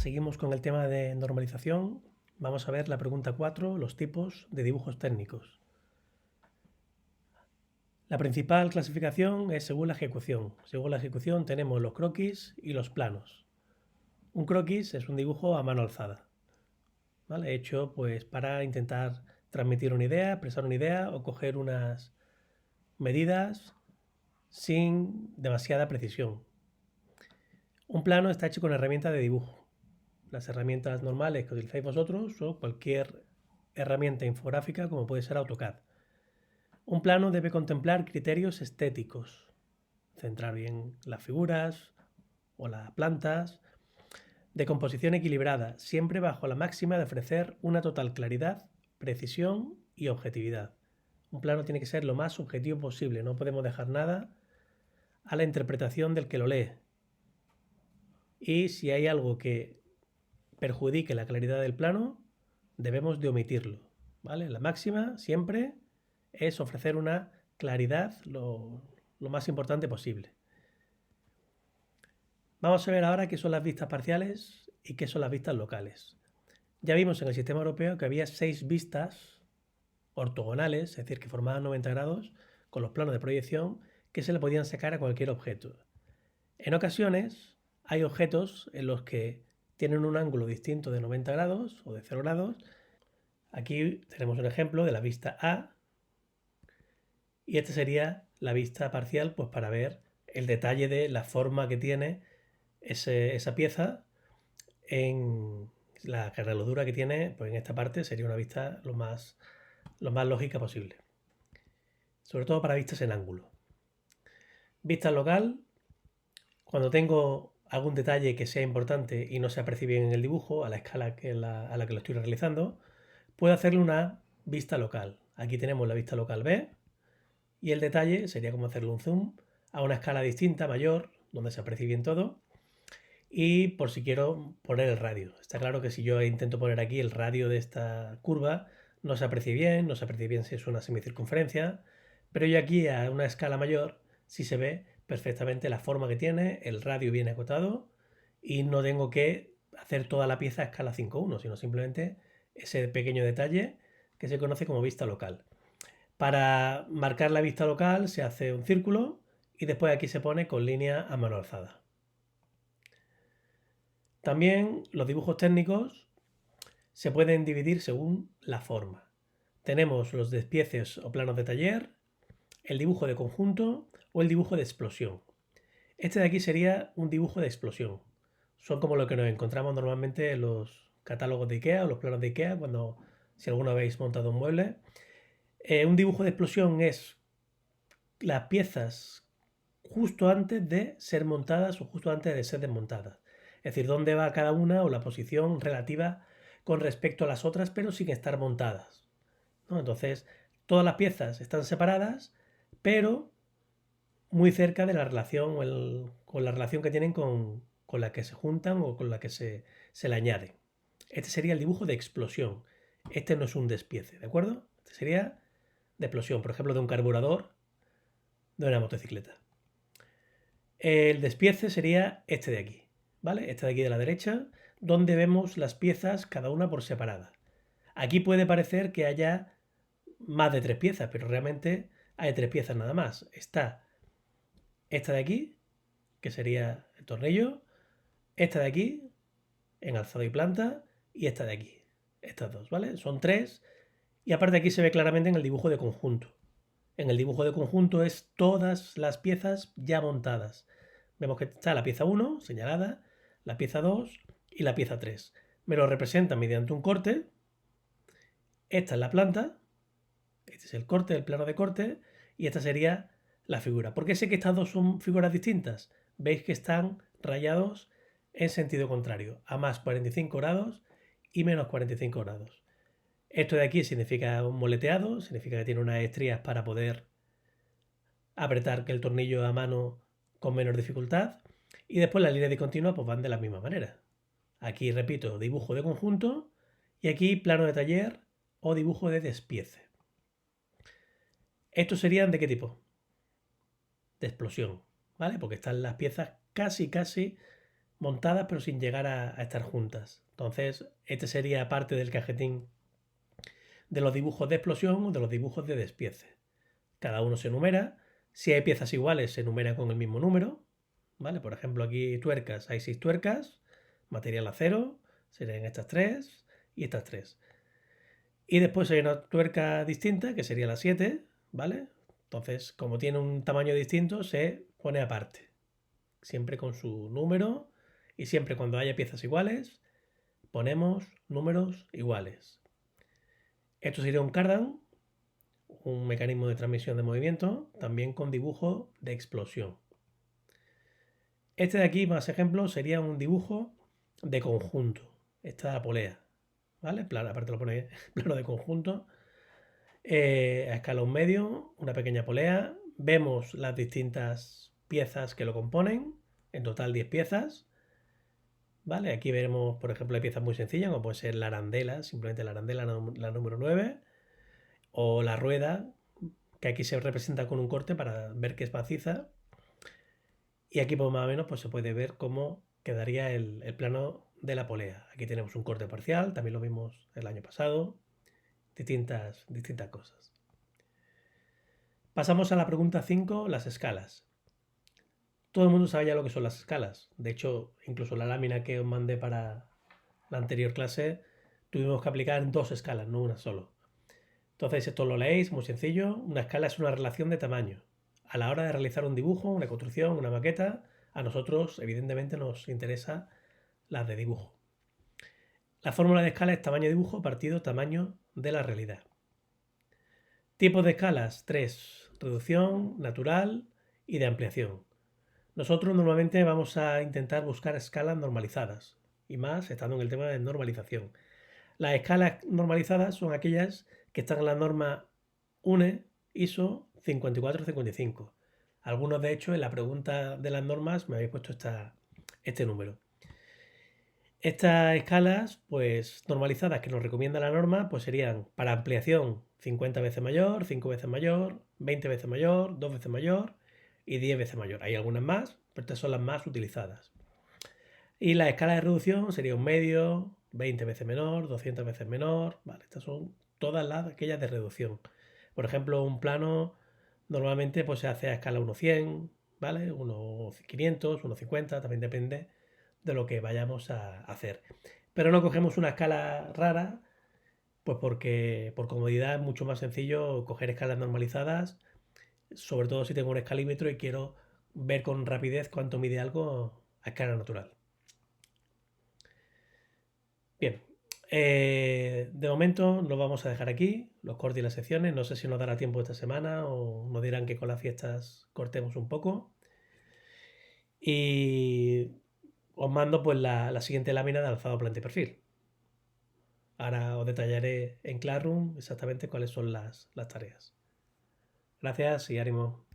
seguimos con el tema de normalización. Vamos a ver la pregunta 4, los tipos de dibujos técnicos. La principal clasificación es según la ejecución. Según la ejecución tenemos los croquis y los planos. Un croquis es un dibujo a mano alzada, ¿vale? Hecho pues para intentar transmitir una idea, expresar una idea o coger unas medidas sin demasiada precisión. Un plano está hecho con herramientas de dibujo. Las herramientas normales que utilizáis vosotros o cualquier herramienta infográfica como puede ser AutoCAD. Un plano debe contemplar criterios estéticos, centrar bien las figuras o las plantas, de composición equilibrada, siempre bajo la máxima de ofrecer una total claridad, precisión y objetividad. Un plano tiene que ser lo más objetivo posible, no podemos dejar nada a la interpretación del que lo lee. Y si hay algo que perjudique la claridad del plano, debemos de omitirlo, ¿vale? La máxima siempre es ofrecer una claridad lo más importante posible. Vamos a ver ahora qué son las vistas parciales y qué son las vistas locales. Ya vimos en el sistema europeo que había 6 vistas ortogonales, es decir, que formaban 90 grados con los planos de proyección que se le podían sacar a cualquier objeto. En ocasiones hay objetos en los que tienen un ángulo distinto de 90 grados o de 0 grados. Aquí tenemos un ejemplo de la vista A y esta sería la vista parcial pues para ver el detalle de la forma que tiene esa pieza en la carreladura que tiene, pues en esta parte sería una vista lo más lógica posible. Sobre todo para vistas en ángulo. Vista local, cuando tengo algún detalle que sea importante y no se aprecia bien en el dibujo, a la escala a la que lo estoy realizando, puedo hacerle una vista local. Aquí tenemos la vista local B y el detalle sería como hacerle un zoom a una escala distinta, mayor, donde se aprecie bien todo. Y por si quiero poner el radio. Está claro que si yo intento poner aquí el radio de esta curva, no se aprecie bien, no se aprecie bien si es una semicircunferencia, pero yo aquí a una escala mayor sí se ve perfectamente la forma que tiene, el radio viene acotado y no tengo que hacer toda la pieza a escala 5:1, sino simplemente ese pequeño detalle que se conoce como vista local. Para marcar la vista local se hace un círculo y después aquí se pone con línea a mano alzada. También los dibujos técnicos se pueden dividir según la forma. Tenemos los despieces o planos de taller, el dibujo de conjunto o el dibujo de explosión. Este de aquí sería un dibujo de explosión. Son como lo que nos encontramos normalmente en los catálogos de IKEA o los planos de IKEA cuando, si alguna vez habéis montado un mueble. Un dibujo de explosión es las piezas justo antes de ser montadas o justo antes de ser desmontadas. Es decir, dónde va cada una o la posición relativa con respecto a las otras, pero sin estar montadas, ¿no? Entonces, todas las piezas están separadas, pero muy cerca de la relación con la relación que tienen con la que se juntan o con la que se le añade. Este sería el dibujo de explosión. Este no es un despiece, ¿de acuerdo? Este sería de explosión, por ejemplo, de un carburador de una motocicleta. El despiece sería este de aquí, ¿vale? Este de aquí de la derecha, donde vemos las piezas cada una por separada. Aquí puede parecer que haya más de 3 piezas, pero realmente hay 3 piezas nada más. Está esta de aquí, que sería el tornillo, esta de aquí, en alzado y planta, y esta de aquí. Estas dos, ¿vale? Son 3. Y aparte aquí se ve claramente en el dibujo de conjunto. En el dibujo de conjunto es todas las piezas ya montadas. Vemos que está la pieza 1 señalada, la pieza 2 y la pieza 3. Me lo representa mediante un corte. Esta es la planta, este es el corte, el plano de corte, y esta sería la figura. ¿Por qué sé que estas dos son figuras distintas? Veis que están rayados en sentido contrario, a más 45 grados y menos 45 grados. Esto de aquí significa un moleteado, significa que tiene unas estrías para poder apretar el tornillo a mano con menor dificultad. Y después las líneas discontinuas pues van de la misma manera. Aquí repito, dibujo de conjunto y aquí plano de taller o dibujo de despiece. ¿Estos serían de qué tipo? De explosión, ¿vale? Porque están las piezas casi montadas pero sin llegar a estar juntas. Entonces, este sería parte del cajetín de los dibujos de explosión o de los dibujos de despiece. Cada uno se numera. Si hay piezas iguales, se numera con el mismo número. ¿Vale? Por ejemplo, aquí tuercas, hay 6 tuercas, material acero, serían estas 3 y estas 3. Y después hay una tuerca distinta, que sería la 7, ¿vale? Entonces, como tiene un tamaño distinto, se pone aparte. Siempre con su número y siempre cuando haya piezas iguales, ponemos números iguales. Esto sería un cardan, un mecanismo de transmisión de movimiento, también con dibujo de explosión. Este de aquí, más ejemplo, sería un dibujo de conjunto. Esta es la polea, ¿vale? Aparte lo pone plano de conjunto. A escala 1 medio, una pequeña polea. Vemos las distintas piezas que lo componen, en total 10 piezas. ¿Vale? Aquí veremos, por ejemplo, hay piezas muy sencillas, como puede ser la arandela, simplemente la arandela, la número 9, o la rueda, que aquí se representa con un corte para ver que es maciza. Y aquí pues, más o menos pues, se puede ver cómo quedaría el plano de la polea. Aquí tenemos un corte parcial, también lo vimos el año pasado, distintas cosas. Pasamos a la pregunta 5, las escalas. Todo el mundo sabe ya lo que son las escalas. De hecho, incluso la lámina que os mandé para la anterior clase, tuvimos que aplicar 2 escalas, no una solo. Entonces, esto lo leéis, muy sencillo. Una escala es una relación de tamaño. A la hora de realizar un dibujo, una construcción, una maqueta, a nosotros, evidentemente, nos interesa las de dibujo. La fórmula de escala es tamaño dibujo partido tamaño de la realidad. Tipos de escalas, 3. Reducción, natural y de ampliación. Nosotros normalmente vamos a intentar buscar escalas normalizadas, y más estando en el tema de normalización. Las escalas normalizadas son aquellas que están en la norma UNE ISO 5455. Algunos, de hecho, en la pregunta de las normas me habéis puesto este número. Estas escalas, pues normalizadas que nos recomienda la norma, pues serían para ampliación 50 veces mayor, 5 veces mayor, 20 veces mayor, 2 veces mayor y 10 veces mayor. Hay algunas más, pero estas son las más utilizadas. Y la escala de reducción sería un medio, 20 veces menor, 200 veces menor. Vale, estas son todas aquellas de reducción. Por ejemplo, un plano normalmente pues, se hace a escala 1:100, ¿vale? 1:500, 1:50, también depende de lo que vayamos a hacer. Pero no cogemos una escala rara, pues porque por comodidad es mucho más sencillo coger escalas normalizadas, sobre todo si tengo un escalímetro y quiero ver con rapidez cuánto mide algo a escala natural. Bien, de momento nos vamos a dejar aquí, los cortes y las secciones. No sé si nos dará tiempo esta semana o nos dirán que con las fiestas cortemos un poco. Y os mando pues la siguiente lámina de alzado planta y perfil. Ahora os detallaré en Classroom exactamente cuáles son las tareas. Gracias y ánimo.